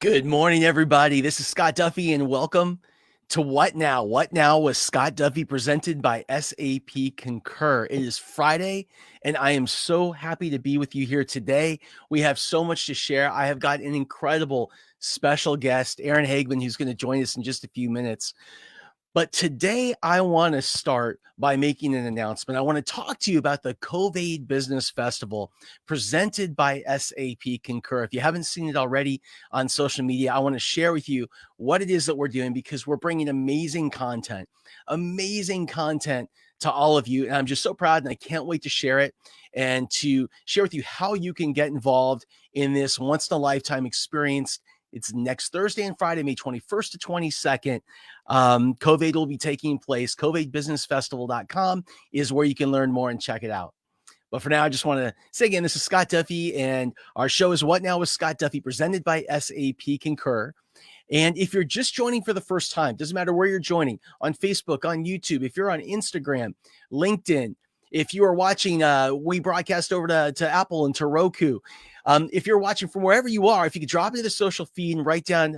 Good morning, everybody. This is Scott Duffy, and welcome to What Now? What Now with Scott Duffy, presented by SAP Concur. It is Friday, and I am so happy to be with you here today. We have so much to share. I have got an incredible special guest, Aaron Hagemon, who's going to join us in just a few minutes. But today I want to start by making an announcement. I want to talk to you about the COVID Business Festival presented by SAP Concur. If you haven't seen it already on social media, I want to share with you what it is that we're doing, because we're bringing amazing content to all of you. And I'm just so proud, and I can't wait to share it and to share with you how you can get involved in this once in a lifetime experience. It's next Thursday and Friday, May 21st to 22nd. COVID will be taking place. COVIDbusinessfestival.com is where you can learn more and check it out. But for now, I just want to say again, this is Scott Duffy, and our show is What Now with Scott Duffy, presented by SAP Concur. And if you're just joining for the first time, doesn't matter where you're joining, on Facebook, on YouTube, if you're on Instagram, LinkedIn, if you are watching, we broadcast over to Apple and to Roku. If you're watching from wherever you are, if you could drop into the social feed and write down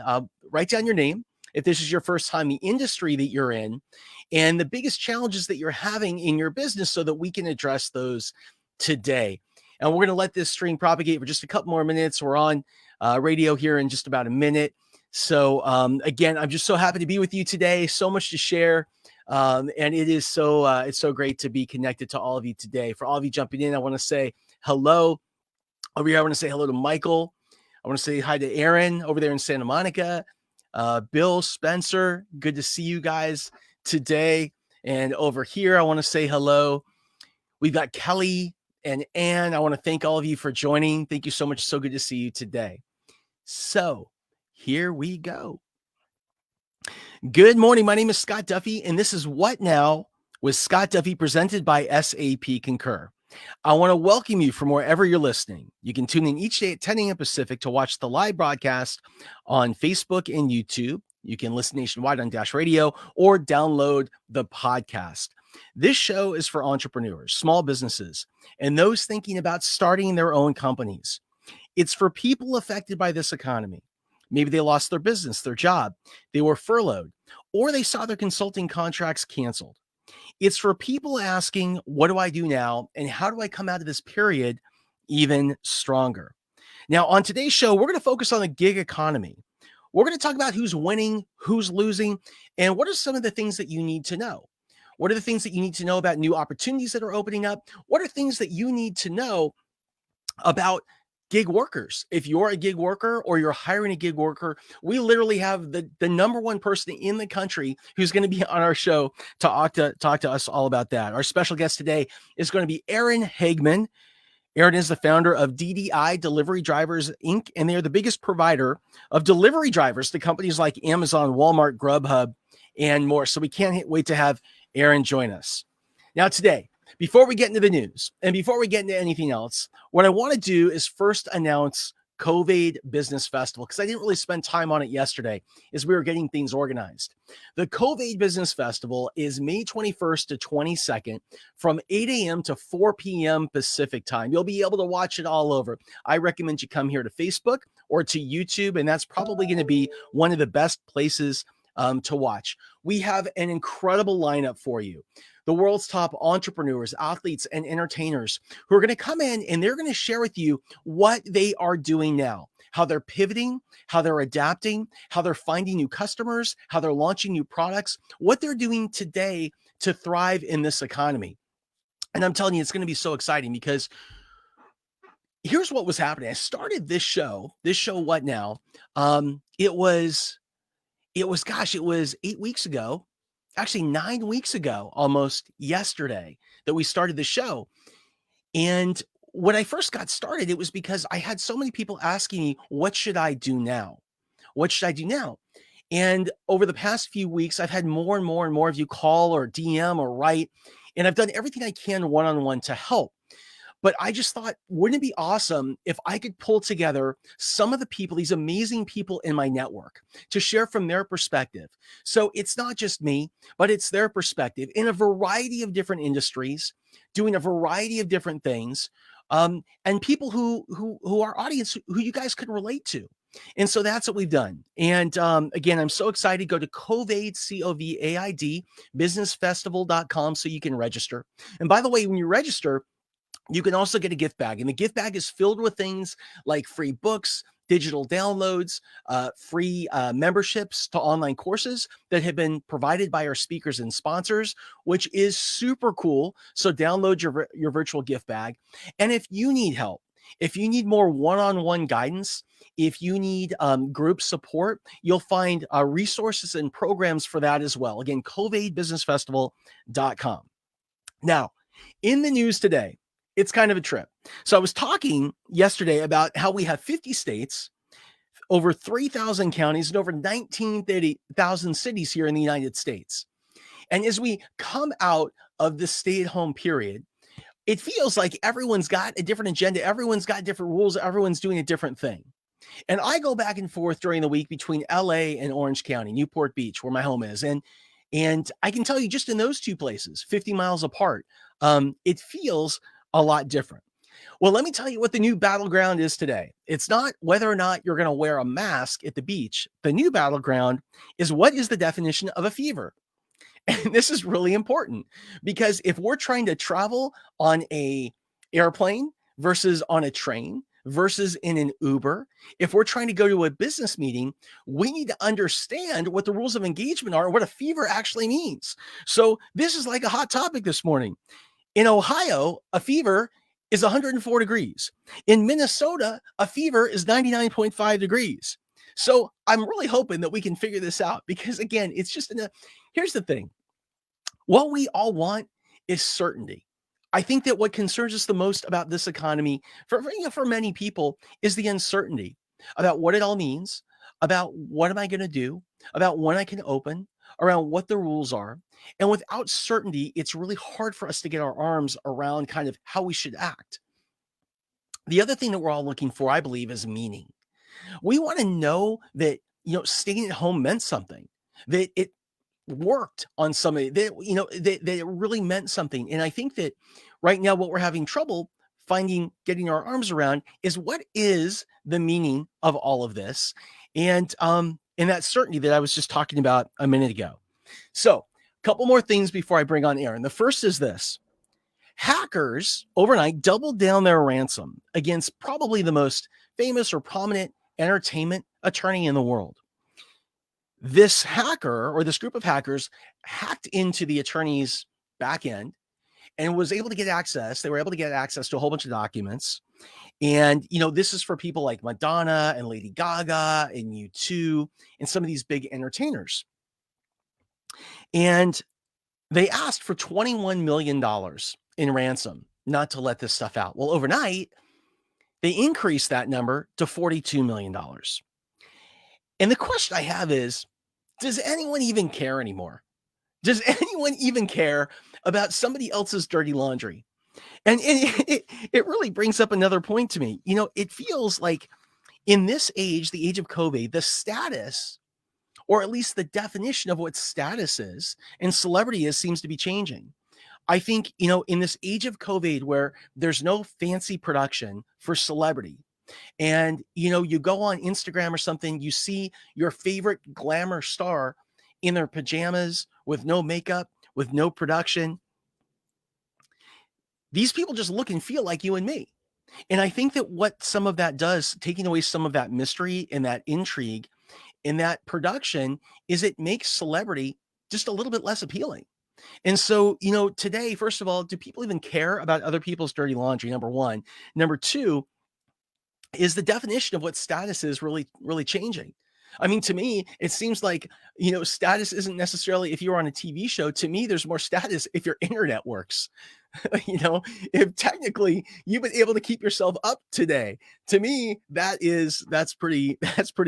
your name, if this is your first time, the industry that you're in, and the biggest challenges that you're having in your business, so that we can address those today. And we're going to let this stream propagate for just a couple more minutes. We're on radio here in just about a minute. So again, I'm just so happy to be with you today. So much to share. And it is it's so great to be connected to all of you today. For all of you jumping in, I want to say hello. Over here, I want to say hello to Michael. I want to say hi to Aaron over there in Santa Monica. Bill, Spencer, good to see you guys today. And over here, I want to say hello. We've got Kelly and Ann. I want to thank all of you for joining. Thank you so much. So good to see you today. So here we go. Good morning. My name is Scott Duffy, and this is What Now with Scott Duffy, presented by SAP Concur. I want to welcome you from wherever you're listening. You can tune in each day at 10 a.m. Pacific to watch the live broadcast on Facebook and YouTube. You can listen nationwide on Dash Radio or download the podcast. This show is for entrepreneurs, small businesses, and those thinking about starting their own companies. It's for people affected by this economy. Maybe they lost their business, their job, they were furloughed, or they saw their consulting contracts canceled. It's for people asking, what do I do now? And how do I come out of this period even stronger? Now, on today's show, we're going to focus on the gig economy. We're going to talk about who's winning, who's losing, and what are some of the things that you need to know? What are the things that you need to know about new opportunities that are opening up? What are things that you need to know about gig workers? If you're a gig worker or you're hiring a gig worker, we literally have the number one person in the country who's going to be on our show to talk to us all about that. Our special guest today is going to be Aaron Hagemon. Aaron is the founder of DDI Delivery Drivers, Inc., and they are the biggest provider of delivery drivers to companies like Amazon, Walmart, Grubhub, and more. So we can't wait to have Aaron join us. Now today, before we get into the news and before we get into anything else, what I want to do is first announce COVID Business Festival, because I didn't really spend time on it yesterday as we were getting things organized. The COVID Business Festival is May 21st to 22nd from 8 a.m. to 4 p.m. Pacific time. You'll be able to watch it all over. I recommend you come here to Facebook or to YouTube, and that's probably going to be one of the best places to watch. We have an incredible lineup for you. The world's top entrepreneurs, athletes, and entertainers who are going to come in, and they're going to share with you what they are doing now, how they're pivoting, how they're adapting, how they're finding new customers, how they're launching new products, what they're doing today to thrive in this economy. And I'm telling you, it's going to be so exciting, because here's what was happening. I started this show, What Now? It was 8 weeks ago. Actually 9 weeks ago, almost yesterday, that we started the show. And when I first got started, it was because I had so many people asking me, what should I do now? What should I do now? And over the past few weeks, I've had more and more and more of you call or DM or write, and I've done everything I can one-on-one to help. But I just thought, wouldn't it be awesome if I could pull together some of the people, these amazing people in my network, to share from their perspective? So it's not just me, but it's their perspective in a variety of different industries, doing a variety of different things, and people who are audience who you guys could relate to. And so that's what we've done. And again, I'm so excited. Go to Covaid, Covaid, businessfestival.com so you can register. And by the way, when you register, you can also get a gift bag, and the gift bag is filled with things like free books, digital downloads, free memberships to online courses that have been provided by our speakers and sponsors, which is super cool. So download your virtual gift bag. And if you need help, if you need more one-on-one guidance, if you need group support, you'll find resources and programs for that as well. Again, covaidbusinessfestival.com. Now, in the news today, it's kind of a trip. So I was talking yesterday about how we have 50 states, over 3,000 counties, and over 19,000 cities here in the United States. And as we come out of the stay-at-home period, it feels like everyone's got a different agenda. Everyone's got different rules. Everyone's doing a different thing. And I go back and forth during the week between LA and Orange County, Newport Beach, where my home is. And I can tell you just in those two places, 50 miles apart, it feels a lot different. Well, let me tell you what the new battleground is today. It's not whether or not you're going to wear a mask at the beach. The new battleground is what is the definition of a fever? And this is really important because if we're trying to travel on a airplane versus on a train versus in an Uber, if we're trying to go to a business meeting, we need to understand what the rules of engagement are and what a fever actually means. So this is like a hot topic this morning. In Ohio, a fever is 104 degrees. In Minnesota, a fever is 99.5 degrees. So I'm really hoping that we can figure this out because, again, it's just here's the thing. What we all want is certainty. I think that what concerns us the most about this economy for many people is the uncertainty about what it all means, about what am I going to do, about when I can open, around what the rules are. And without certainty, it's really hard for us to get our arms around kind of how we should act. The other thing that we're all looking for, I believe, is meaning. We want to know that, staying at home meant something, that it worked on somebody, that it really meant something. And I think that right now, what we're having trouble getting our arms around is what is the meaning of all of this. And that certainty that I was just talking about a minute ago. So a couple more things before I bring on Aaron. The first is this. Hackers overnight doubled down their ransom against probably the most famous or prominent entertainment attorney in the world. This hacker or this group of hackers hacked into the attorney's back end and was able to get access. They were able to get access to a whole bunch of documents. And, this is for people like Madonna and Lady Gaga and U2 and some of these big entertainers. And they asked for $21 million in ransom not to let this stuff out. Well, overnight, they increased that number to $42 million. And the question I have is, does anyone even care anymore? Does anyone even care about somebody else's dirty laundry? And it really brings up another point to me. It feels like in this age, the age of COVID, the status, or at least the definition of what status is and celebrity is, seems to be changing. I think, in this age of COVID where there's no fancy production for celebrity, and, you go on Instagram or something, you see your favorite glamour star in their pajamas with no makeup, with no production. These people just look and feel like you and me. And I think that what some of that does, taking away some of that mystery and that intrigue in that production, is it makes celebrity just a little bit less appealing. And so, today, first of all, do people even care about other people's dirty laundry? Number one. Number two, is the definition of what status is really, really changing. I mean, to me, it seems like, status isn't necessarily if you're on a TV show. To me, there's more status if your internet works. If technically you've been able to keep yourself up today. To me, that's pretty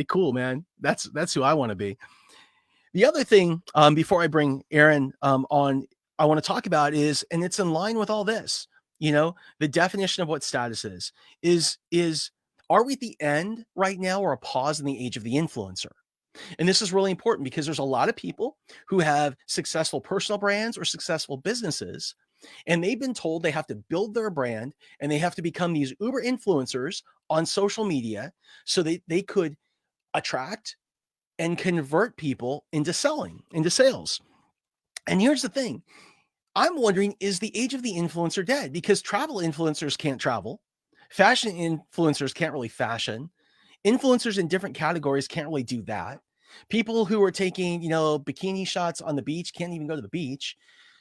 cool, man. That's who I want to be. The other thing, before I bring Aaron on, I want to talk about is, and it's in line with all this, the definition of what status is are we at the end right now or a pause in the age of the influencer? And this is really important because there's a lot of people who have successful personal brands or successful businesses, And they've been told they have to build their brand and they have to become these uber influencers on social media so they could attract and convert people into sales. And here's the thing. I'm wondering, is the age of the influencer dead? Because travel influencers can't travel. Fashion influencers can't really fashion. Influencers in different categories can't really do that. People who are taking, bikini shots on the beach can't even go to the beach.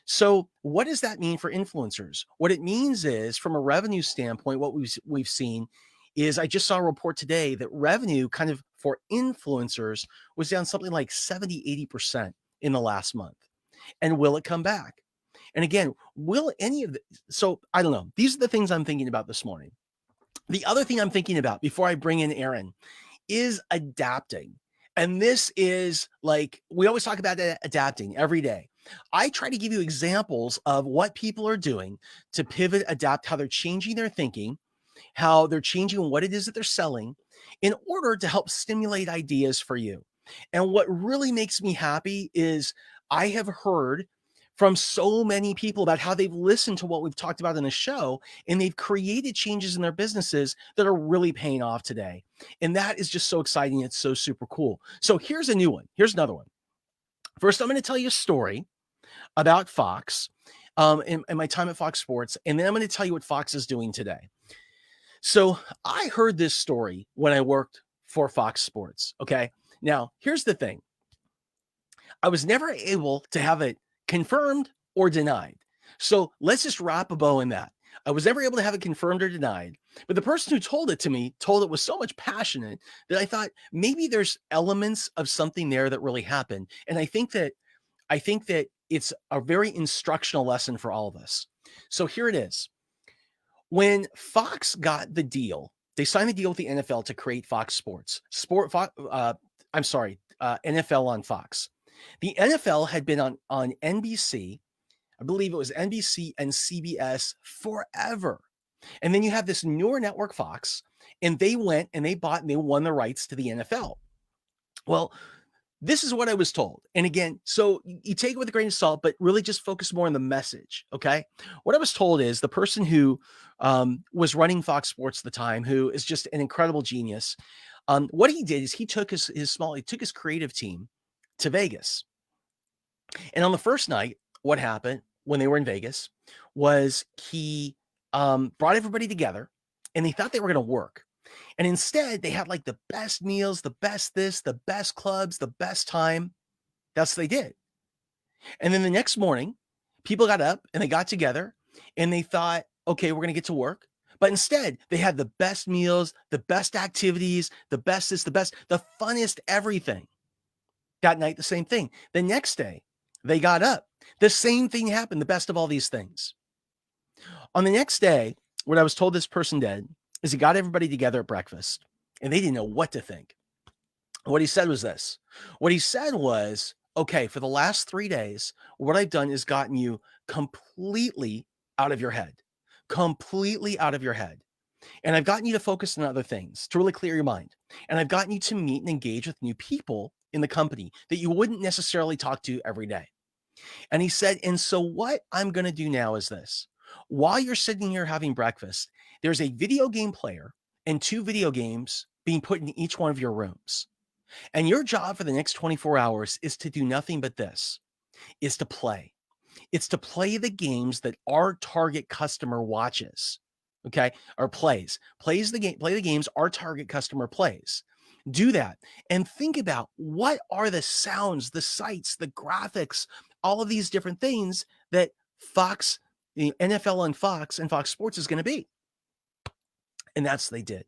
So, what does that mean for influencers? What it means is, from a revenue standpoint, what we've seen is I just saw a report today that revenue kind of for influencers was down something like 70-80% in the last month. And will it come back? And again, will any of the so I don't know. These are the things I'm thinking about this morning. The other thing I'm thinking about before I bring in Aaron is adapting. And this is like, we always talk about adapting every day. I try to give you examples of what people are doing to pivot, adapt, how they're changing their thinking, how they're changing what it is that they're selling in order to help stimulate ideas for you. And what really makes me happy is I have heard from so many people about how they've listened to what we've talked about in the show and they've created changes in their businesses that are really paying off today. And that is just so exciting. It's so super cool. So here's a new one. Here's another one. First, I'm going to tell you a story about Fox in my time at Fox Sports. And then I'm going to tell you what Fox is doing today. So I heard this story when I worked for Fox Sports. Okay. Now, here's the thing. I was never able to have it confirmed or denied. So let's just wrap a bow in that. I was never able to have it confirmed or denied, but the person who told it to me told it with so much passion that I thought maybe there's elements of something there that really happened. And I think that it's a very instructional lesson for all of us. So here it is. When Fox got the deal, they signed the deal with the NFL to create Fox Sports. NFL on Fox. The NFL had been on NBC, I believe it was NBC and CBS forever. And then you have this newer network, Fox, and they went and they bought and they won the rights to the NFL. Well, this is what I was told. And again, so you take it with a grain of salt, but really just focus more on the message. Okay. What I was told is the person who was running Fox Sports at the time, who is just an incredible genius. What he did is he took his creative team to Vegas. And on the first night, what happened when they were in Vegas was he brought everybody together and they thought they were going to work. And instead, they had like the best meals, the best this, the best clubs, the best time. That's what they did. And then the next morning, people got up and they got together and they thought, okay, we're going to get to work. But instead, they had the best meals, the best activities, the best this, the funnest everything. That night, the same thing. The next day, they got up. The same thing happened, the best of all these things. On the next day, what I was told this person did is he got everybody together at breakfast and they didn't know what to think. What he said was this. What he said was, okay, for the last 3 days, what I've done is gotten you completely out of your head, completely out of your head. And I've gotten you to focus on other things, to really clear your mind. And I've gotten you to meet and engage with new people in the company that you wouldn't necessarily talk to every day. And he said, and so what I'm going to do now is this. While you're sitting here having breakfast, there's a video game player and 2 video games being put in each one of your rooms. And your job for the next 24 hours is to do nothing but this, is to play. It's to play the games that our target customer watches, okay, or play the games our target customer plays. Do that and think about what are the sounds, the sights, the graphics, all of these different things that Fox, the NFL on Fox and Fox Sports is going to be. And that's what they did.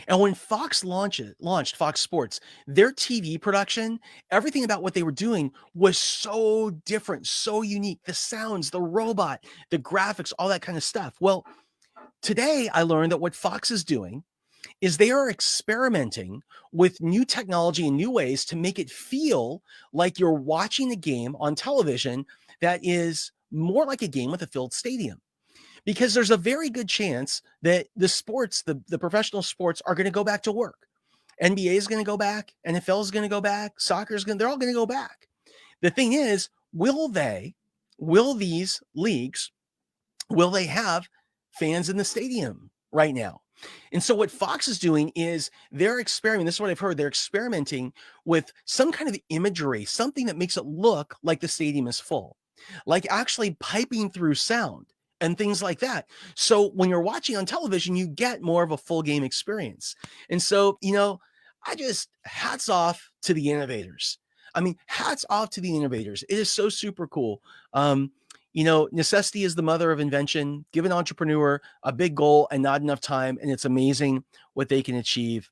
And when Fox launched Fox Sports, their TV production, everything about what they were doing was so different, so unique. The sounds, the robot, the graphics, all that kind of stuff. Well, today I learned that what Fox is doing is they are experimenting with new technology and new ways to make it feel like you're watching a game on television that is more like a game with a filled stadium. Because there's a very good chance that the professional sports are going to go back to work. NBA is going to go back. NFL is going to go back. They're all going to go back. The thing is, will these leagues will they have fans in the stadium right now? And so what Fox is doing is they're experimenting. This is what I've heard. They're experimenting with some kind of imagery, something that makes it look like the stadium is full, like actually piping through sound and things like that. So when you're watching on television, you get more of a full game experience. And so, I just hats off to the innovators. I mean, hats off to the innovators. It is so super cool. Necessity is the mother of invention. Give an entrepreneur a big goal and not enough time, and it's amazing what they can achieve.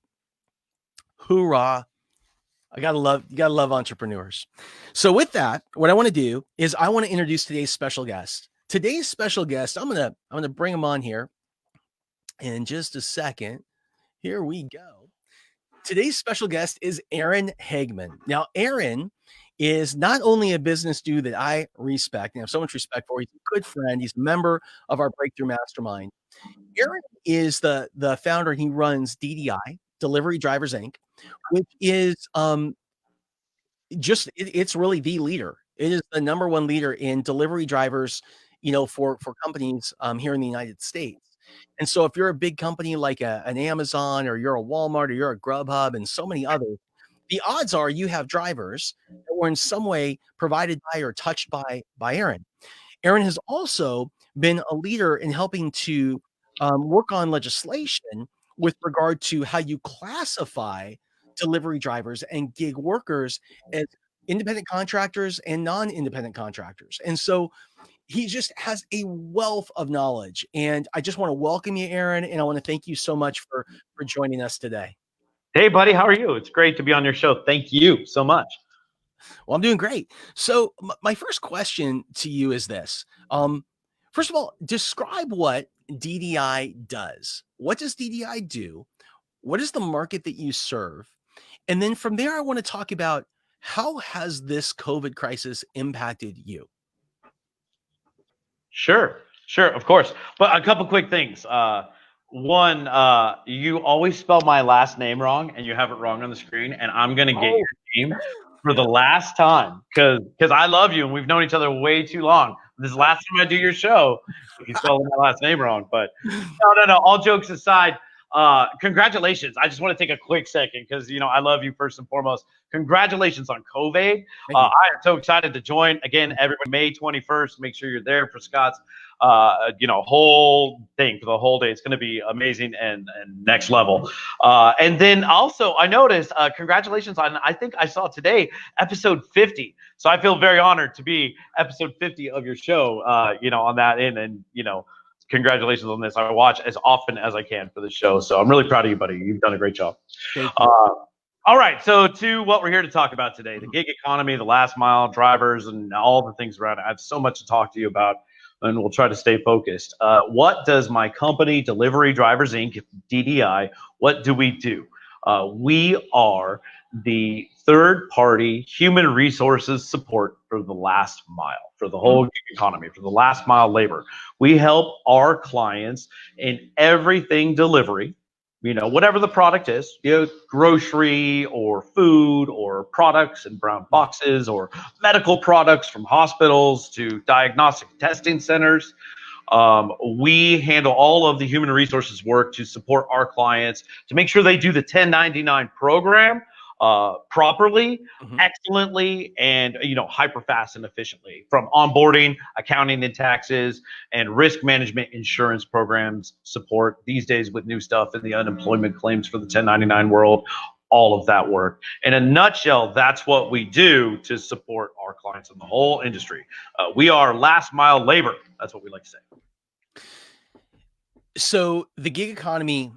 Hoorah. You gotta love entrepreneurs. So with that, what I want to do is I want to introduce today's special guest. Today's special guest, I'm gonna bring him on here in just a second. Here we go. Today's special guest is Aaron Hagemon. Now, Aaron is not only a business dude that I respect and have so much respect for, he's a good friend. He's a member of our Breakthrough Mastermind. Aaron is the founder. He runs DDI, Delivery Drivers Inc., which is it's really the leader. It is the number one leader in delivery drivers, for companies here in the United States. And so if you're a big company like an Amazon, or you're a Walmart, or you're a Grubhub, and so many others, the odds are you have drivers that were in some way provided by or touched by Aaron. Aaron has also been a leader in helping to work on legislation with regard to how you classify delivery drivers and gig workers as independent contractors and non-independent contractors. And so he just has a wealth of knowledge. And I just want to welcome you, Aaron, and I want to thank you so much for joining us today. Hey, buddy, how are you? It's great to be on your show. Thank you so much. Well, I'm doing great. So my first question to you is this. First of all, describe what DDI does. What does DDI do? What is the market that you serve? And then from there, I want to talk about how has this COVID crisis impacted you? Sure, of course. But a couple quick things. One, you always spell my last name wrong, and you have it wrong on the screen, and I'm gonna get your name for the last time because I love you and we've known each other way too long. This is the last time I do your show, you spelled my last name wrong. But no. All jokes aside, congratulations. I just want to take a quick second because I love you first and foremost. Congratulations on COVID. I am so excited to join again. Everybody, May 21st. Make sure you're there for Scott's whole thing for the whole day. It's going to be amazing and next level. And then also I noticed, congratulations on, I think I saw today, episode 50. So I feel very honored to be episode 50 of your show, on that end. And, congratulations on this. I watch as often as I can for the show. So I'm really proud of you, buddy. You've done a great job. Thank you. All right, so to what we're here to talk about today, the gig economy, the last mile drivers, and all the things around it. I have so much to talk to you about, and we'll try to stay focused. What does my company, Delivery Drivers Inc., DDI, what do we do? We are the third-party human resources support for the last mile, for the whole gig economy, for the last mile labor. We help our clients in everything delivery, whatever the product is, grocery or food or products in brown boxes or medical products from hospitals to diagnostic testing centers. We handle all of the human resources work to support our clients to make sure they do the 1099 program properly, excellently, and hyper fast and efficiently, from onboarding, accounting and taxes, and risk management insurance programs support these days with new stuff in the unemployment claims for the 1099 world. All of that work. In a nutshell, that's what we do to support our clients in the whole industry. We are last mile labor. That's what we like to say. So the gig economy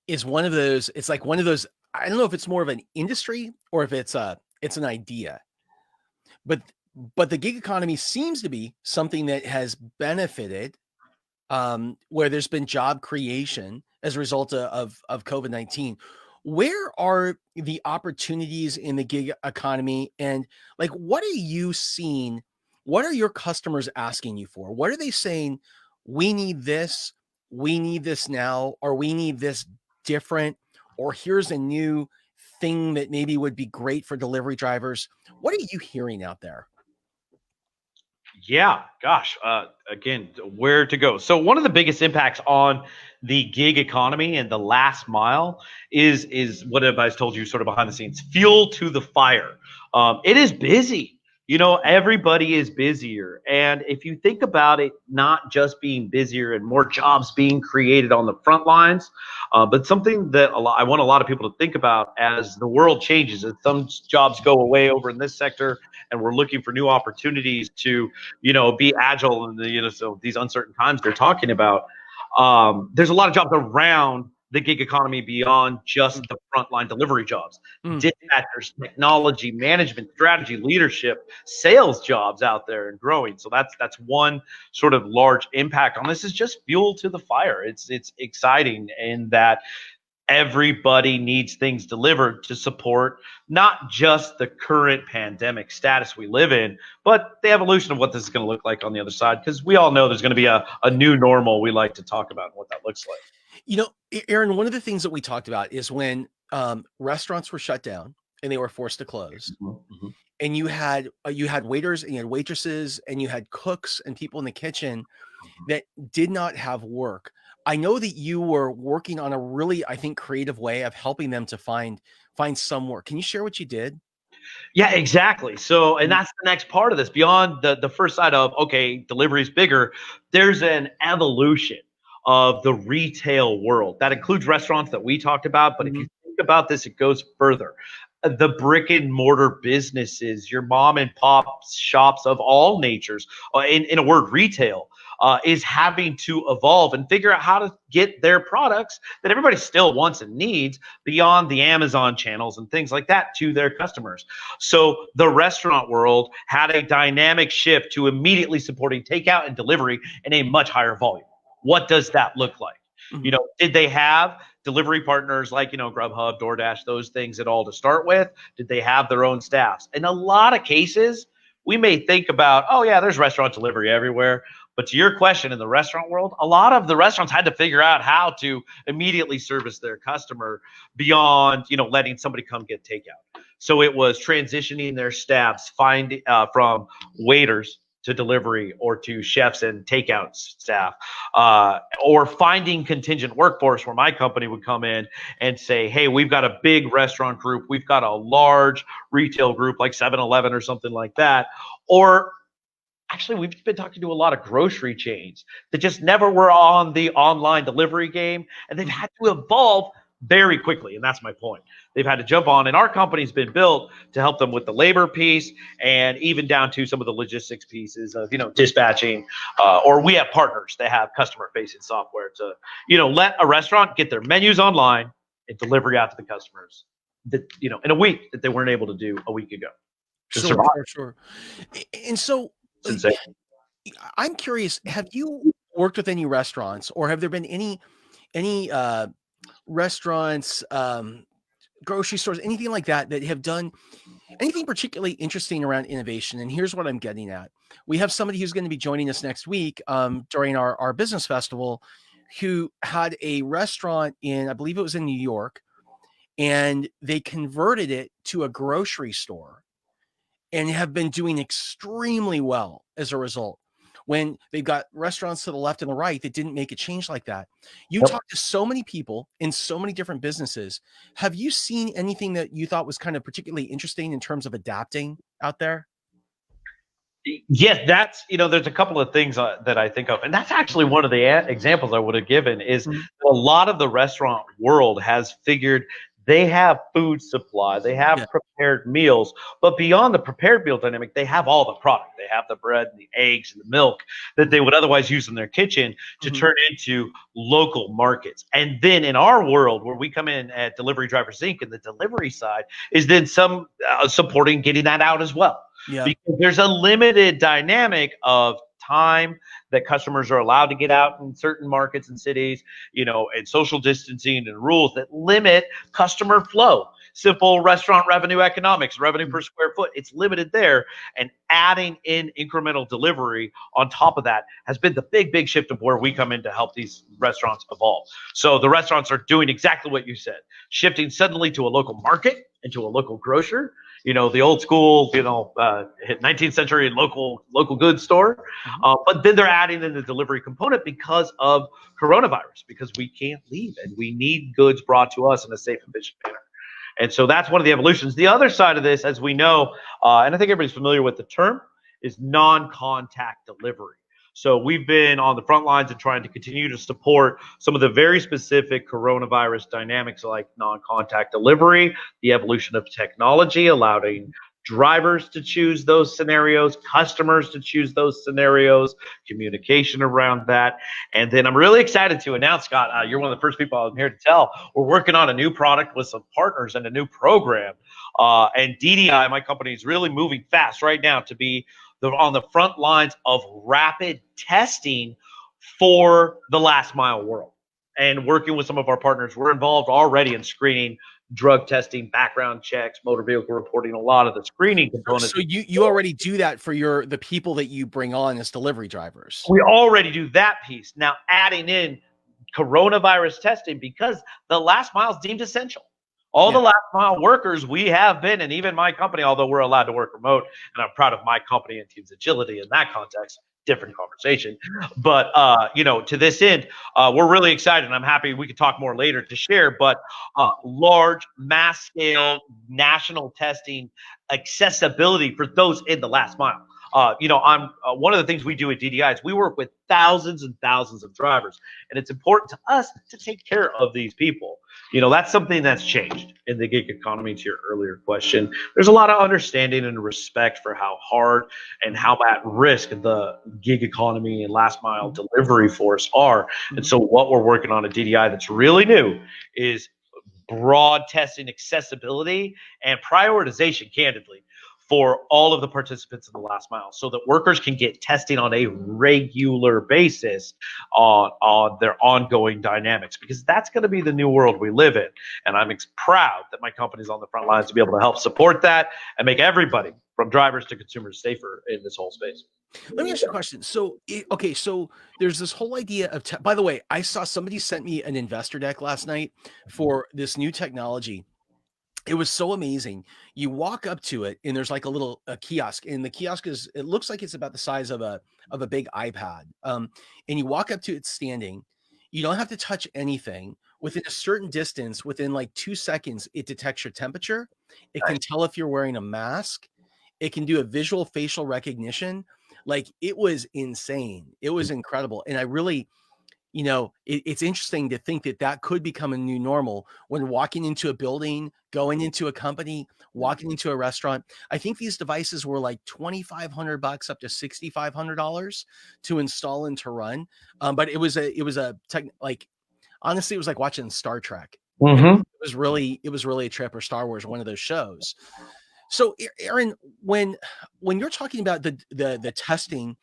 is one of those, it's like one of those, I don't know if it's more of an industry or if it's an idea, but the gig economy seems to be something that has benefited, where there's been job creation as a result of COVID-19. Where are the opportunities in the gig economy, and like, what are you seeing? What are your customers asking you for? What are they saying? We need this now, or we need this different, or here's a new thing that maybe would be great for delivery drivers. What are you hearing out there? Yeah, gosh. Again, where to go? So one of the biggest impacts on the gig economy and the last mile is what everybody's told you, sort of behind the scenes, fuel to the fire. It is busy. Everybody is busier, and if you think about it, not just being busier and more jobs being created on the front lines, but something that I want a lot of people to think about as the world changes, as some jobs go away over in this sector, and we're looking for new opportunities to be agile in so these uncertain times they're talking about. There's a lot of jobs around the gig economy beyond just the frontline delivery jobs. Mm. Dispatchers, technology, management, strategy, leadership, sales jobs out there and growing. So that's one sort of large impact on this is just fuel to the fire. It's exciting in that everybody needs things delivered to support not just the current pandemic status we live in, but the evolution of what this is going to look like on the other side. Because we all know there's going to be a new normal we like to talk about and what that looks like. Aaron, one of the things that we talked about is when restaurants were shut down and they were forced to close, Mm-hmm. and you had waiters and you had waitresses and you had cooks and people in the kitchen that did not have work. I know that you were working on a really, I think, creative way of helping them to find some work. Can you share what you did? Yeah, exactly. So, and Mhm. that's the next part of this. Beyond the first side of okay, delivery is bigger. There's an evolution of the retail world that includes restaurants that we talked about. But if you Mhm. think about this, it goes further. The brick and mortar businesses, your mom and pop shops of all natures, in a word, retail, is having to evolve and figure out how to get their products that everybody still wants and needs beyond the Amazon channels and things like that to their customers. So the restaurant world had a dynamic shift to immediately supporting takeout and delivery in a much higher volume. What does that look like? Mhm. Did they have delivery partners like, Grubhub, DoorDash, those things at all to start with? Did they have their own staffs? In a lot of cases, we may think about, oh, yeah, there's restaurant delivery everywhere. But to your question, in the restaurant world, a lot of the restaurants had to figure out how to immediately service their customer beyond, letting somebody come get takeout. So it was transitioning their staffs, from waiters to delivery or to chefs and takeout staff, or finding contingent workforce where my company would come in and say, hey, we've got a big restaurant group, we've got a large retail group like 7-Eleven or something like that. Or actually, we've been talking to a lot of grocery chains that just never were on the online delivery game, and they've Mhm. had to evolve very quickly. And that's my point. They've had to jump on, and our company's been built to help them with the labor piece and even down to some of the logistics pieces of, dispatching. Or we have partners that have customer facing software to, let a restaurant get their menus online and delivery out to the customers that, in a week that they weren't able to do a week ago to Sure, survive. sure, sure. And so, It's uh, insane. I'm curious, have you worked with any restaurants, or have there been any restaurants, grocery stores, anything like that that have done anything particularly interesting around innovation? And here's what I'm getting at. We have somebody who's going to be joining us next week during our business festival who had a restaurant in, I believe it was in New York, and they converted it to a grocery store and have been doing extremely well as a result. When they've got restaurants to the left and the right that didn't make a change like that. You Yep. talk to so many people in so many different businesses. Have you seen anything that you thought was kind of particularly interesting in terms of adapting out there? Yes, that's there's a couple of things that I think of, and that's actually one of the examples I would have given is Mhm. a lot of the restaurant world has figured they have food supply, they have Yeah. prepared meals, but beyond the prepared meal dynamic, they have all the product. They have the bread and the eggs and the milk that they Mhm. would otherwise use in their kitchen to Mhm. turn into local markets. And then in our world, where we come in at Delivery Drivers Inc. and the delivery side is then some supporting getting that out as well Yeah. because there's a limited dynamic of time that customers are allowed to get out in certain markets and cities, and social distancing and rules that limit customer flow. Simple restaurant revenue economics, revenue per Mhm. square foot, it's limited there. And adding in incremental delivery on top of that has been the big shift of where we come in to help these restaurants evolve. So the restaurants are doing exactly what you said, shifting suddenly to a local market and to a local grocer the old school, 19th century local goods store. But then they're adding in the delivery component because of coronavirus, because we can't leave and we need goods brought to us in a safe, efficient manner. And so that's one of the evolutions. The other side of this, as we know, and I think everybody's familiar with the term, is non-contact delivery. So we've been on the front lines and trying to continue to support some of the very specific coronavirus dynamics like non-contact delivery, the evolution of technology, allowing drivers to choose those scenarios, customers to choose those scenarios, communication around that. And then I'm really excited to announce, Scott, you're one of the first people I'm here to tell, we're working on a new product with some partners and a new program. And DDI, my company, is really moving fast right now to be on the front lines of rapid testing for the last mile world. And working with some of our partners, we're involved already in screening, drug testing, background checks, motor vehicle reporting, a lot of the screening components. So you already do that for the people that you bring on as delivery drivers. We already do that piece. Now adding in coronavirus testing, because the last mile is deemed essential. All the last mile workers we have been, and even my company, although we're allowed to work remote, and I'm proud of my company and team's agility in that context, different conversation. But, to this end, we're really excited, and I'm happy we could talk more later to share, but large, mass scale, national testing accessibility for those in the last mile. I'm one of the things we do at DDI is we work with thousands and thousands of drivers, and it's important to us to take care of these people. That's something that's changed in the gig economy. To your earlier question, there's a lot of understanding and respect for how hard and how at risk the gig economy and last mile delivery force are. And so what we're working on at DDI that's really new is broad testing accessibility and prioritization, candidly, for all of the participants in the last mile, so that workers can get testing on a regular basis on their ongoing dynamics, because that's going to be the new world we live in. And I'm proud that my company's on the front lines to be able to help support that and make everybody from drivers to consumers safer in this whole space. Let me ask you a question. So, so there's this whole idea of, by the way, I saw somebody sent me an investor deck last night for this new technology. It was so amazing. You walk up to it and there's like a kiosk, and the kiosk it looks like it's about the size of a big iPad. And you walk up to it standing. You don't have to touch anything. Within a certain distance, within like 2 seconds, it detects your temperature. It can tell if you're wearing a mask. It can do a visual facial recognition. Like, it was insane. It was incredible. And I really, it's interesting to think that could become a new normal when walking into a building, going into a company, walking into a restaurant. I think these devices were like $2,500 up to $6,500 to install and to run. But it was a tech, like, honestly, it was like watching Star Trek. It was really a trip, or Star Wars, or one of those shows. So, Aaron, when you're talking about the testing,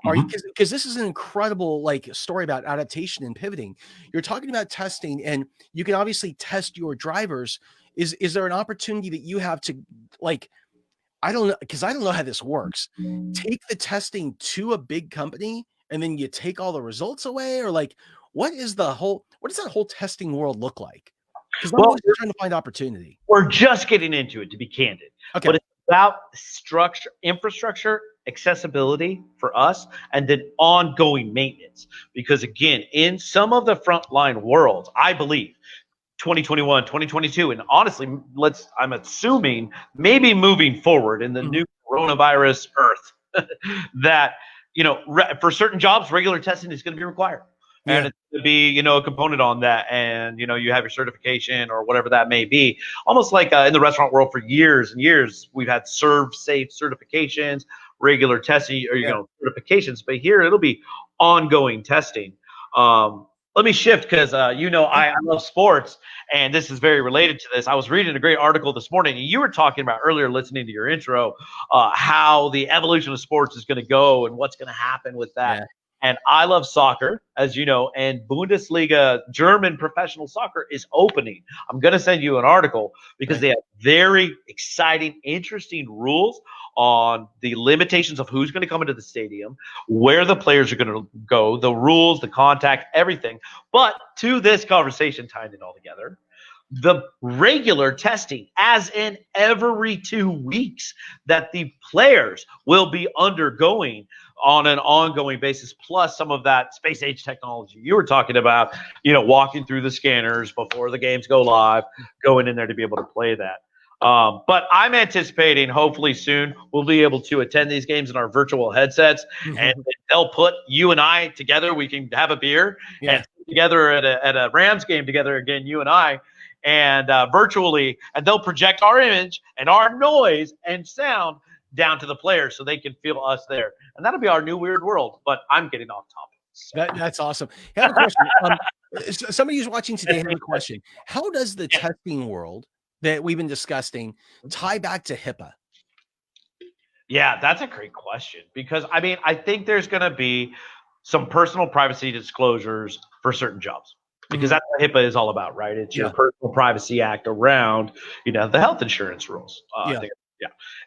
are you, because this is an incredible story about adaptation and pivoting. You're talking about testing, and you can obviously test your drivers. Is there an opportunity that you have to, I don't know, because I don't know how this works, take the testing to a big company and then you take all the results away, or what does that whole testing world look like? Because I'm always trying to find opportunity. We're just getting into it, to be candid. Okay. But it's about structure, infrastructure, accessibility for us, and then ongoing maintenance. Because again, in some of the frontline worlds, I believe 2021, 2022, and honestly, I'm assuming maybe moving forward in the new coronavirus earth, that, for certain jobs, regular testing is going to be required. And it's going to be, a component on that. And, you have your certification or whatever that may be. Almost like in the restaurant world for years and years, we've had serve safe certifications, regular testing, or, certifications. But here it'll be ongoing testing. Let me shift, because, I love sports, and this is very related to this. I was reading a great article this morning, and you were talking about earlier, listening to your intro, how the evolution of sports is going to go and what's going to happen with that. Yeah. And I love soccer, as you know, and Bundesliga, German professional soccer, is opening. I'm going to send you an article, because they have very exciting, interesting rules on the limitations of who's going to come into the stadium, where the players are going to go, the rules, the contact, everything. But to this conversation, tying it all together, the regular testing, as in every 2 weeks, that the players will be undergoing on an ongoing basis, plus some of that space age technology you were talking about, walking through the scanners before the games go live, going in there to be able to play that. But I'm anticipating hopefully soon we'll be able to attend these games in our virtual headsets, and they'll put you and I together. We can have a beer and together at a Rams game together again, you and I, and virtually, and they'll project our image and our noise and sound down to the players so they can feel us there. And that'll be our new weird world. But I'm getting off topic. So. That's awesome. I have a question. Somebody who's watching today has a question. How does the testing world that we've been discussing tie back to HIPAA? Yeah, that's a great question, because I think there's going to be some personal privacy disclosures for certain jobs, because that's what HIPAA is all about, right? It's your Personal Privacy Act around, the health insurance rules.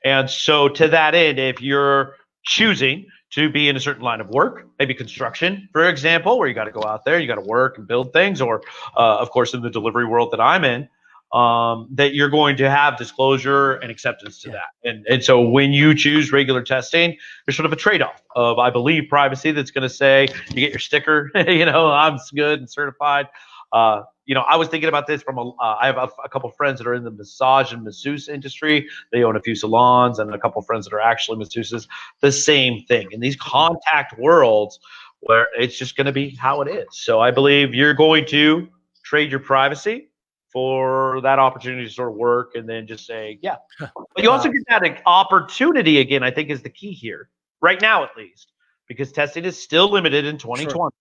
And so to that end, if you're choosing to be in a certain line of work, maybe construction, for example, where you got to go out there, you got to work and build things, or of course in the delivery world that I'm in, that you're going to have disclosure and acceptance to that. And so when you choose regular testing, there's sort of a trade-off of, I believe, privacy that's going to say you get your sticker, I'm good and certified. I was thinking about this from I have a couple of friends that are in the massage and masseuse industry. They own a few salons, and a couple of friends that are actually masseuses. The same thing in these contact worlds where it's just going to be how it is. So I believe you're going to trade your privacy for that opportunity to sort of work, and then just say, yeah. But you also get that opportunity again, I think, is the key here, right now at least, because testing is still limited in 2020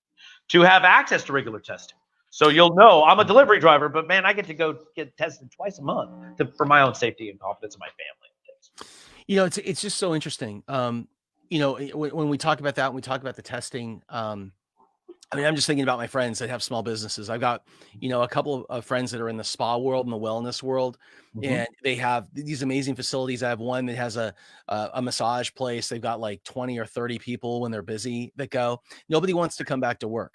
to have access to regular testing. So you'll know I'm a delivery driver, but man, I get to go get tested twice a month for my own safety and confidence of my family. It's just so interesting. When we talk about that, and we talk about the testing, I'm just thinking about my friends that have small businesses. I've got, a couple of friends that are in the spa world and the wellness world, and they have these amazing facilities. I have one that has a massage place. They've got like 20 or 30 people when they're busy that go. Nobody wants to come back to work.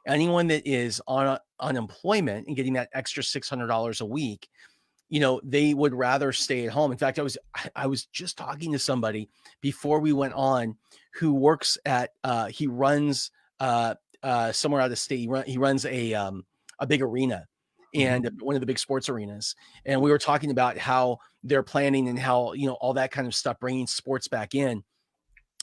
Anyone that is on unemployment and getting that extra $600 a week, they would rather stay at home. In fact, I was just talking to somebody before we went on who works at, he runs somewhere out of state. He runs a big arena and one of the big sports arenas. And we were talking about how they're planning and how, all that kind of stuff, bringing sports back in.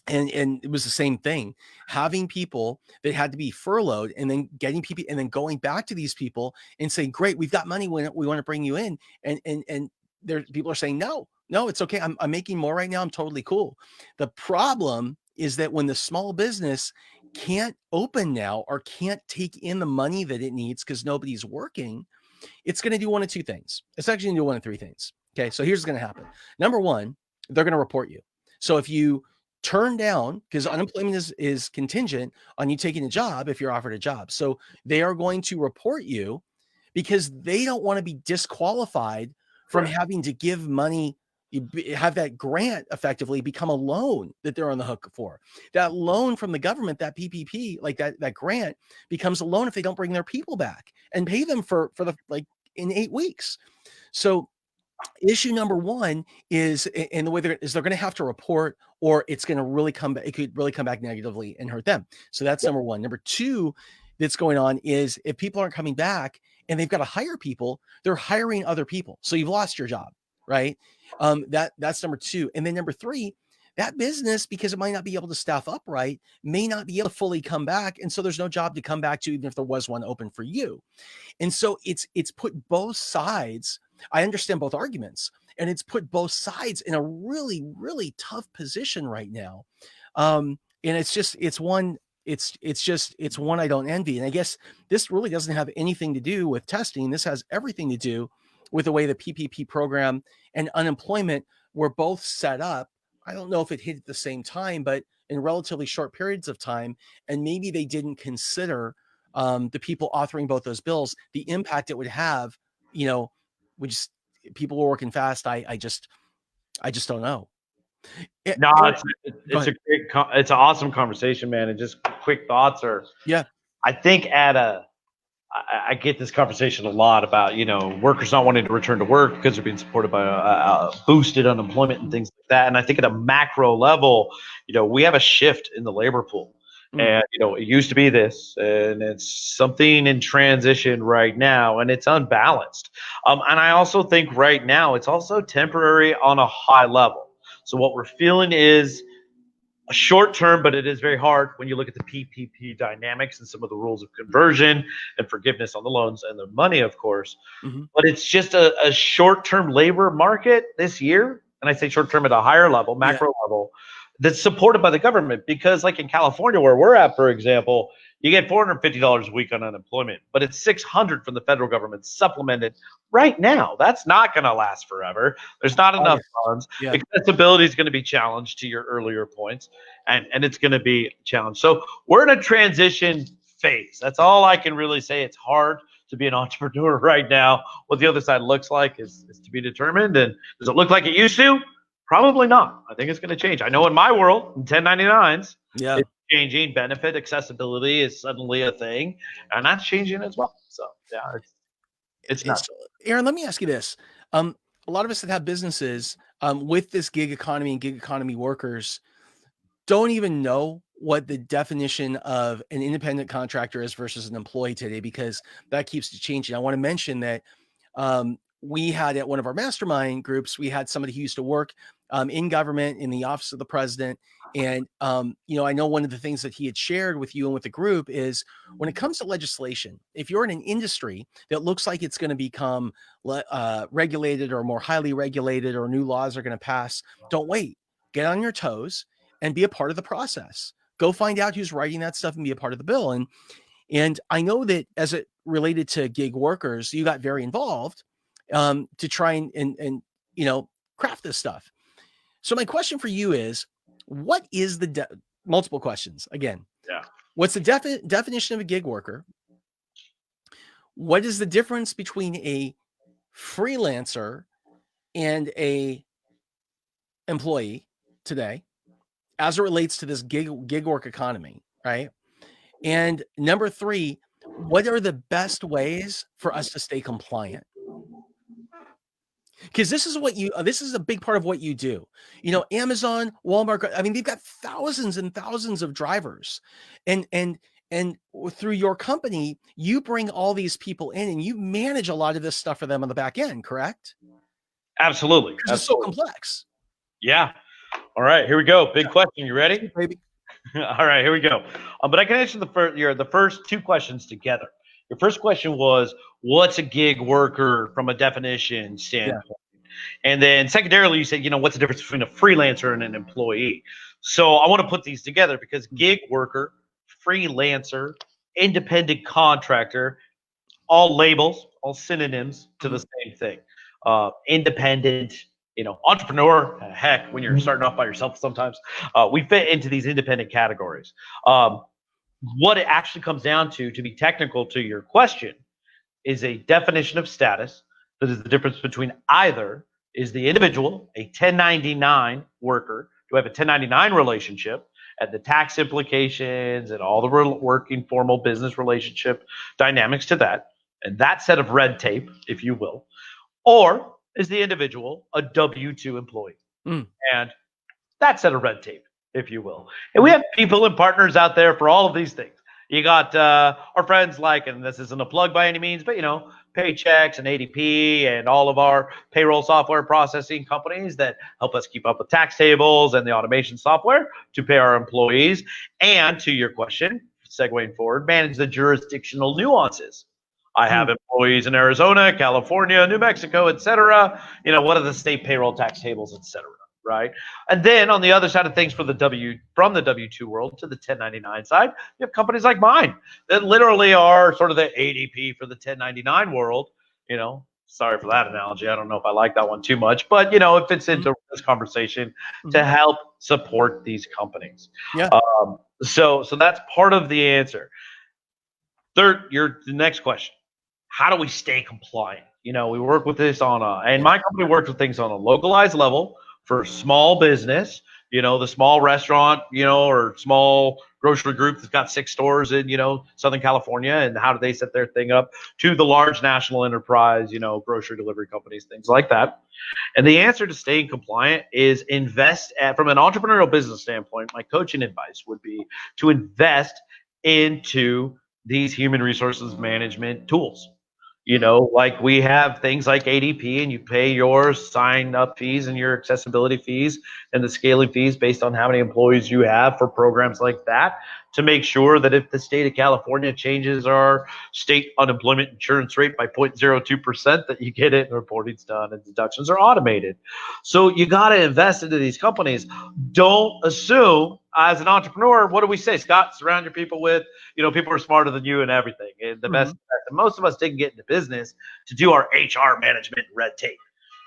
And it was the same thing, having people that had to be furloughed and then getting people and then going back to these people and saying, great, we've got money. We want to bring you in. And there people are saying, no, it's okay. I'm making more right now. I'm totally cool. The problem is that when the small business can't open now or can't take in the money that it needs because nobody's working, it's going to do one of two things. It's actually going to do one of three things. Okay. So here's what's going to happen. Number one, they're going to report you. So if you turn down, because unemployment is contingent on you taking a job if you're offered a job. So they are going to report you because they don't want to be disqualified from having to give money, have that grant effectively become a loan that they're on the hook for. That loan from the government, that PPP, like that grant becomes a loan if they don't bring their people back and pay them for in 8 weeks. So issue number one is, and the way they're going to have to report, or it's going to really come back. It could really come back negatively and hurt them. So that's number one. Number two that's going on is if people aren't coming back and they've got to hire people, they're hiring other people. So you've lost your job, right? That's number two. And then number three, that business, because it might not be able to staff up right, may not be able to fully come back. And so there's no job to come back to, even if there was one open for you. And so it's put both sides. I understand both arguments, and it's put both sides in a really, really tough position right now. And it's one I don't envy. And I guess this really doesn't have anything to do with testing. This has everything to do with the way the PPP program and unemployment were both set up. I don't know if it hit at the same time, but in relatively short periods of time. And maybe they didn't consider the people authoring both those bills, the impact it would have, people were working fast. I just don't know. No, it's an awesome conversation, man. And just quick thoughts are, I think at a I get this conversation a lot about, workers not wanting to return to work because they're being supported by boosted unemployment and things like that. And I think at a macro level, we have a shift in the labor pool. Mm. And, it used to be this, and it's something in transition right now, and it's unbalanced. And I also think right now it's also temporary on a high level. So what we're feeling is a short term, but it is very hard when you look at the PPP dynamics and some of the rules of conversion and forgiveness on the loans and the money, of course. Mm-hmm. But it's just a short term labor market this year. And I say short term at a higher level, Yeah. macro level, that's supported by the government. Because, like in California, where we're at, for example, you get $450 a week on unemployment, but it's $600 from the federal government supplemented right now. That's not going to last forever. There's not enough funds. Yeah. Accessibility is going to be challenged, to your earlier points, and it's going to be challenged. So we're in a transition phase. That's all I can really say. It's hard to be an entrepreneur right now. What the other side looks like is to be determined. And does it look like it used to? Probably not. I think it's going to change. I know in my world, in 1099s, Yeah. it's changing. Benefit accessibility is suddenly a thing, and that's changing as well. So yeah, it's nuts. Aaron, let me ask you this. A lot of us that have businesses with this gig economy and gig economy workers don't even know what the definition of an independent contractor is versus an employee today, because that keeps changing. I want to mention that we had at one of our mastermind groups, we had somebody who used to work in government in the office of the president. And, I know one of the things that he had shared with you and with the group is when it comes to legislation, if you're in an industry that looks like it's going to become regulated or more highly regulated, or new laws are going to pass, don't wait. Get on your toes and be a part of the process. Go find out who's writing that stuff and be a part of the bill. And I know that as it related to gig workers, you got very involved to try and craft this stuff. So my question for you is, what is the multiple questions again? Yeah. What's the definition of a gig worker? What is the difference between a freelancer and a employee today as it relates to this gig work economy, right? And number 3, what are the best ways for us to stay compliant? Because this is a big part of what you do. Amazon, Walmart, I mean, they've got thousands and thousands of drivers, and through your company, you bring all these people in and you manage a lot of this stuff for them on the back end, correct? Absolutely. It's so complex. Yeah. All right, here we go. Big question. You ready? Baby. All right, here we go. But I can answer the first 2 questions together. Your first question was, what's a gig worker from a definition standpoint? Yeah. And then secondarily, you said, what's the difference between a freelancer and an employee? So I want to put these together because gig worker, freelancer, independent contractor, all labels, all synonyms to the same thing. Independent, entrepreneur, heck, when you're starting off by yourself sometimes, we fit into these independent categories. What it actually comes down to be technical to your question, is a definition of status that is the difference between either is the individual, a 1099 worker, do have a 1099 relationship, and the tax implications and all the working formal business relationship dynamics to that, and that set of red tape, if you will, or is the individual a W-2 employee? And that set of red tape, if you will. And we have people and partners out there for all of these things. You got our friends like, and this isn't a plug by any means, but Paychecks and ADP and all of our payroll software processing companies that help us keep up with tax tables and the automation software to pay our employees. And to your question, segueing forward, manage the jurisdictional nuances. I have employees in Arizona, California, New Mexico, et cetera. What are the state payroll tax tables, et cetera, right? And then on the other side of things, from the W-2 world to the 1099 side, you have companies like mine that literally are sort of the ADP for the 1099 world. Sorry for that analogy. I don't know if I like that one too much, but it fits into this conversation to help support these companies. Yeah. So that's part of the answer. Third, the next question. How do we stay compliant? We work with this and my company works with things on a localized level for small business, the small restaurant, or small grocery group that's got 6 stores in, Southern California, and how do they set their thing up, to the large national enterprise, grocery delivery companies, things like that. And the answer to staying compliant is from an entrepreneurial business standpoint, my coaching advice would be to invest into these human resources management tools. Like we have things like ADP, and you pay your sign up fees and your accessibility fees and the scaling fees based on how many employees you have for programs like that, to make sure that if the state of California changes our state unemployment insurance rate by 0.02%, that you get it and reporting's done and deductions are automated. So you got to invest into these companies. Don't assume, as an entrepreneur, what do we say, Scott? Surround your people with, people who are smarter than you and everything. And the best, most of us didn't get into business to do our HR management and red tape.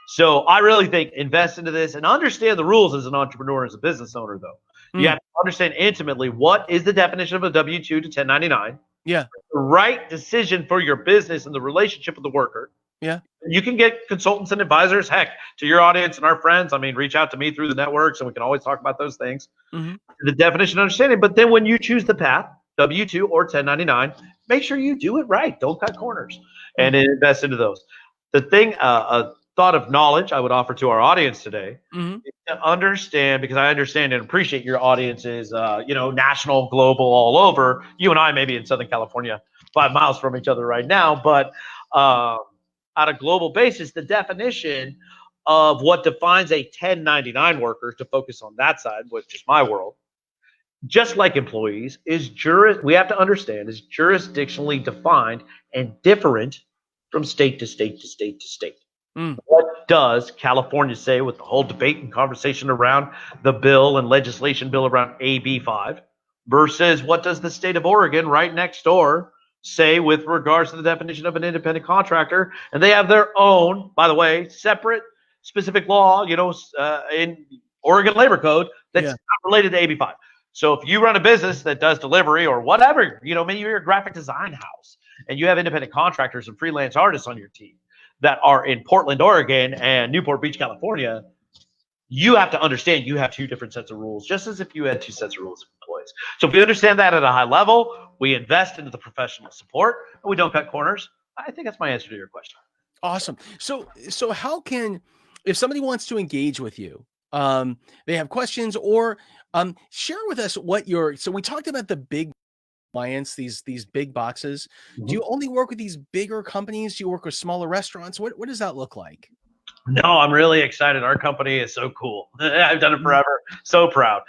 So I really think invest into this and understand the rules as an entrepreneur, as a business owner, though. You have to understand intimately what is the definition of a W-2 to 1099. Yeah. The right decision for your business and the relationship with the worker. Yeah. You can get consultants and advisors, heck, to your audience and our friends. I mean, reach out to me through the networks, and we can always talk about those things. The definition and understanding. But then when you choose the path, W-2 or 1099, make sure you do it right. Don't cut corners, and invest into those. The thing, a thought of knowledge I would offer to our audience today is to understand, because I understand and appreciate your audience is, national, global, all over. You and I may be in Southern California, 5 miles from each other right now, but on a global basis, the definition of what defines a 1099 worker, to focus on that side, which is my world, just like employees, we have to understand is jurisdictionally defined and different from state to state to state to state. What does California say, with the whole debate and conversation around the bill and legislation bill around AB 5, versus what does the state of Oregon right next door say with regards to the definition of an independent contractor? And they have their own, by the way, separate specific law, in Oregon Labor Code that's not related to AB 5. So if you run a business that does delivery or whatever, maybe you're a graphic design house and you have independent contractors and freelance artists on your team that are in Portland, Oregon and Newport Beach, California, you have to understand you have 2 different sets of rules, just as if you had 2 sets of rules of employees. So if we understand that at a high level, we invest into the professional support, and we don't cut corners. I think that's my answer to your question. Awesome. So how can, if somebody wants to engage with you, they have questions, or share with us what so we talked about the big clients, these big boxes. Do you only work with these bigger companies? Do you work with smaller restaurants? What does that look like? No, I'm really excited. Our company is so cool. I've done it forever. So proud.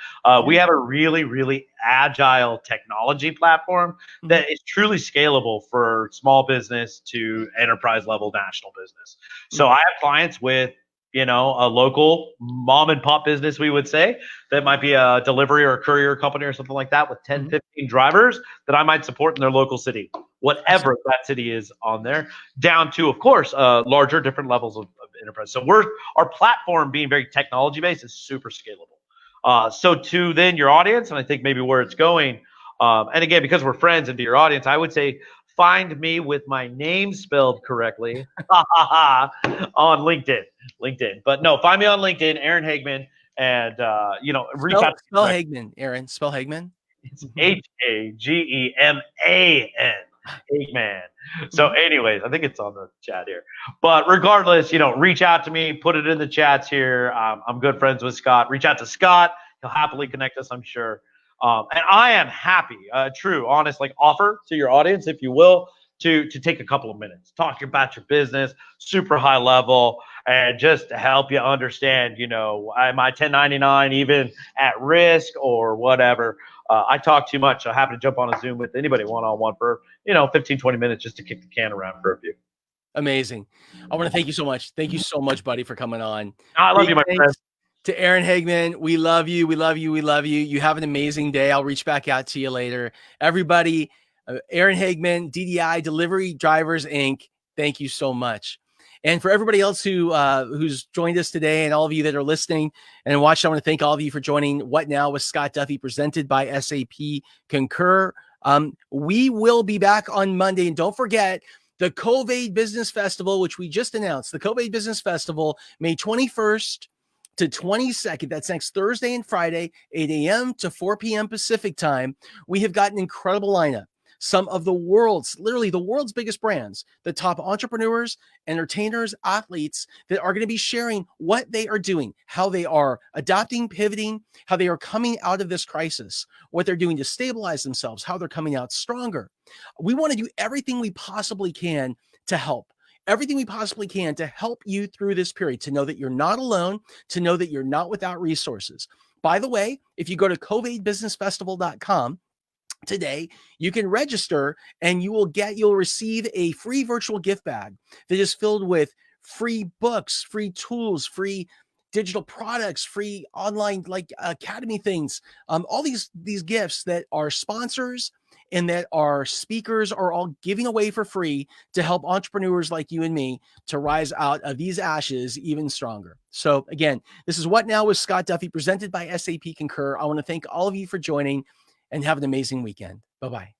We have a really, really agile technology platform that is truly scalable for small business to enterprise level national business. So I have clients with, a local mom and pop business, we would say, that might be a delivery or a courier company or something like that, with 10, 15 drivers that I might support in their local city, whatever that city is on there, down to, of course, larger, different levels of enterprise. So our platform, being very technology based, is super scalable. So to then your audience, and I think maybe where it's going, and again, because we're friends, and to your audience, I would say find me with my name spelled correctly on LinkedIn. But no, find me on LinkedIn, Aaron Hagemon, and reach out. Spell Hagemon, Aaron. Spell Hagemon. It's Hageman. Hagemon. So anyways, I think it's on the chat here. But regardless, reach out to me, put it in the chats here. I'm good friends with Scott. Reach out to Scott. He'll happily connect us, I'm sure. And I am happy, true, honest, offer to your audience, if you will, to take a couple of minutes, talk about your business, super high level, and just to help you understand, am I 1099 even at risk or whatever? I talk too much. I'm happy to jump on a Zoom with anybody one-on-one for, 15, 20 minutes just to kick the can around for a few. Amazing. I want to thank you so much. Thank you so much, buddy, for coming on. I love you, my friend. To Aaron Hagemon, we love you. We love you. We love you. You have an amazing day. I'll reach back out to you later. Everybody, Aaron Hagemon, DDI Delivery Drivers, Inc. Thank you so much. And for everybody else who's joined us today, and all of you that are listening and watching, I want to thank all of you for joining What Now with Scott Duffy, presented by SAP Concur. We will be back on Monday. And don't forget, the COVID Business Festival, which we just announced, the COVID Business Festival, May 21st to 22nd. That's next Thursday and Friday, 8 a.m. to 4 p.m. Pacific time. We have got an incredible lineup. Some of the world's, literally the world's biggest brands, the top entrepreneurs, entertainers, athletes that are going to be sharing what they are doing, how they are adapting, pivoting, how they are coming out of this crisis, what they're doing to stabilize themselves, how they're coming out stronger. We want to do everything we possibly can to help. Everything we possibly can to help you through this period, to know that you're not alone, to know that you're not without resources. By the way, if you go to covidbusinessfestival.com today, you can register and you'll receive a free virtual gift bag that is filled with free books, free tools, free digital products, free online like academy things, all these gifts that our sponsors and that our speakers are all giving away for free to help entrepreneurs like you and me to rise out of these ashes even stronger. So again, this is What Now with Scott Duffy, presented by SAP Concur. I want to thank all of you for joining, and have an amazing weekend. Bye-bye.